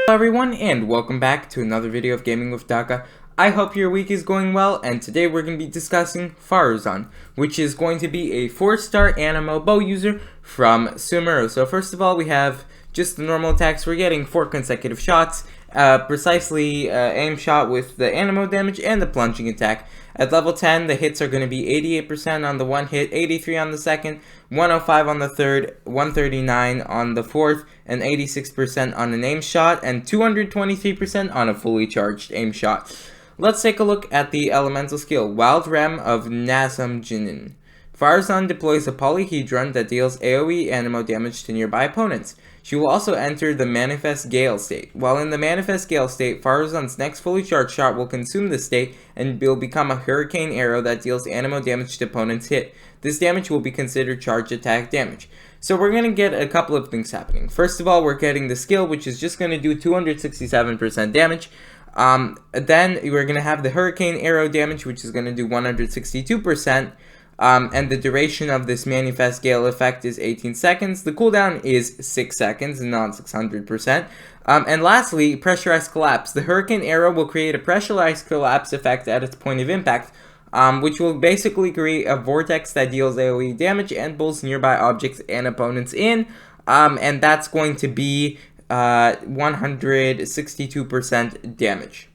Hello everyone, and welcome back to another video of Gaming with Daka. I hope your week is going well, and today we're going to be discussing Faruzan, which is going to be a 4-star Anemo bow user from Sumeru. So first of all, we have just the normal attacks. We're getting 4 consecutive shots, precisely aim shot with the Anemo damage and the plunging attack. At level 10, the hits are going to be 88% on the one hit, 83 on the second, 105 on the third, 139 on the fourth, and 86% on an aim shot, and 223% on a fully charged aim shot. Let's take a look at the elemental skill, Wild Ram of Nasam Jinin. Faruzan deploys a polyhedron that deals AoE Anemo damage to nearby opponents. She will also enter the Manifest Gale state. While in the Manifest Gale state, Faruzan's next fully charged shot will consume the state and will become a Hurricane Arrow that deals Anemo damage to opponents hit. This damage will be considered charged attack damage. So we're going to get a couple of things happening. First of all, we're getting the skill, which is just going to do 267% damage. Then we're going to have the Hurricane Arrow damage, which is going to do 162%. And the duration of this Manifest Gale effect is 18 seconds. The cooldown is 6 seconds, not 600%. And lastly, Pressurized Collapse. The Hurricane Arrow will create a Pressurized Collapse effect at its point of impact, which will basically create a vortex that deals AoE damage and pulls nearby objects and opponents in. And that's going to be 162% damage.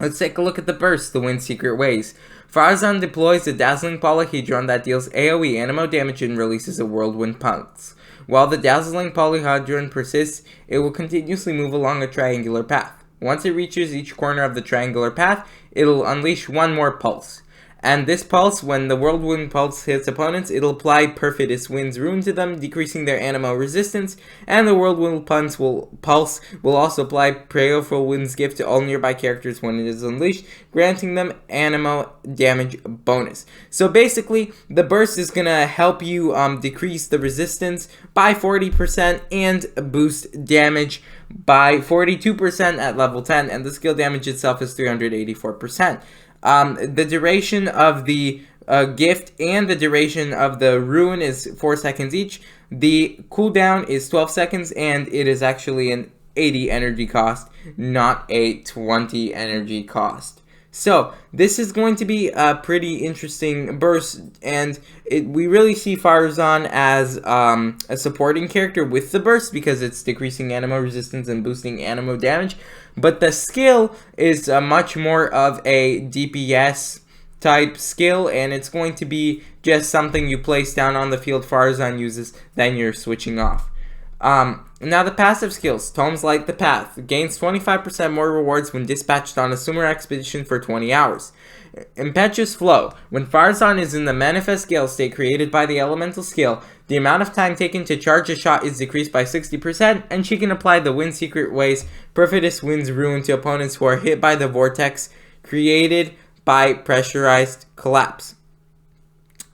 Let's take a look at the burst, the Wind Secret Ways. Faruzan deploys a dazzling polyhedron that deals AoE Anemo damage and releases a whirlwind pulse. While the dazzling polyhedron persists, it will continuously move along a triangular path. Once it reaches each corner of the triangular path, it'll unleash one more pulse. And this pulse, when the whirlwind pulse hits opponents, it'll apply Perfidious Wind's rune to them, decreasing their Anemo resistance, and the whirlwind pulse will also apply Prayerful Wind's gift to all nearby characters when it is unleashed, granting them Anemo damage bonus. So basically, the burst is going to help you decrease the resistance by 40% and boost damage by 42% at level 10, and the skill damage itself is 384%. The duration of the gift and the duration of the rune is 4 seconds each. The cooldown is 12 seconds, and it is actually an 80 energy cost, not a 20 energy cost. So this is going to be a pretty interesting burst, and we really see Faruzan as a supporting character with the burst because it's decreasing Anemo resistance and boosting Anemo damage. But the skill is much more of a DPS type skill, and it's going to be just something you place down on the field Faruzan uses, then you're switching off. Now the passive skills. Tomes Light the Path. Gains 25% more rewards when dispatched on a Sumeru expedition for 20 hours. Impetuous Flow. When Faruzan is in the Manifest Gale state created by the elemental skill, the amount of time taken to charge a shot is decreased by 60%, and she can apply the Wind Secret Ways Perfidious Wind's rune to opponents who are hit by the vortex created by Pressurized Collapse.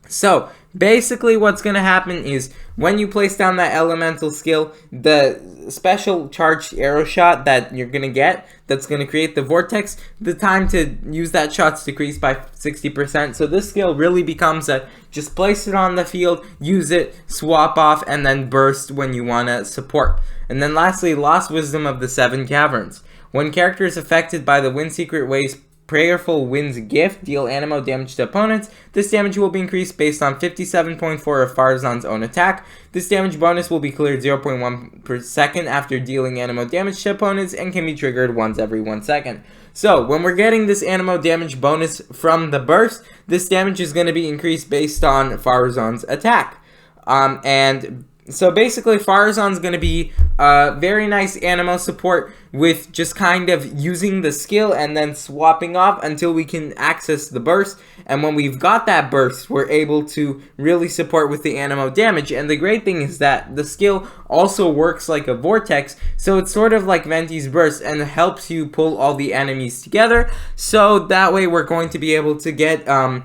So basically what's going to happen is when you place down that elemental skill, the special charged arrow shot that you're going to get that's going to create the vortex, the time to use that shot's decreased by 60%. So this skill really becomes a just place it on the field, use it, swap off, and then burst when you want to support. And then lastly, Lost Wisdom of the Seven Caverns. When character is affected by the Wind Secret Ways Prayerful Wind's gift, deal Anemo damage to opponents. This damage will be increased based on 57.4 of Faruzan's own attack. This damage bonus will be cleared 0.1 per second after dealing Anemo damage to opponents and can be triggered once every 1 second. So when we're getting this Anemo damage bonus from the burst, this damage is going to be increased based on Faruzan's attack. And so basically Faruzan's going to be a very nice Anemo support with just kind of using the skill and then swapping off until we can access the burst. And when we've got that burst, we're able to really support with the Anemo damage. And the great thing is that the skill also works like a vortex, so it's sort of like Venti's burst and helps you pull all the enemies together. So that way we're going to be able to get a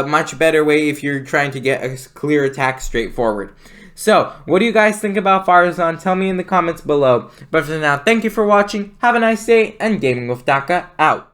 much better way if you're trying to get a clear attack straightforward. So, what do you guys think about Faruzan? Tell me in the comments below. But for now, thank you for watching, have a nice day, and Gaming with Daka out.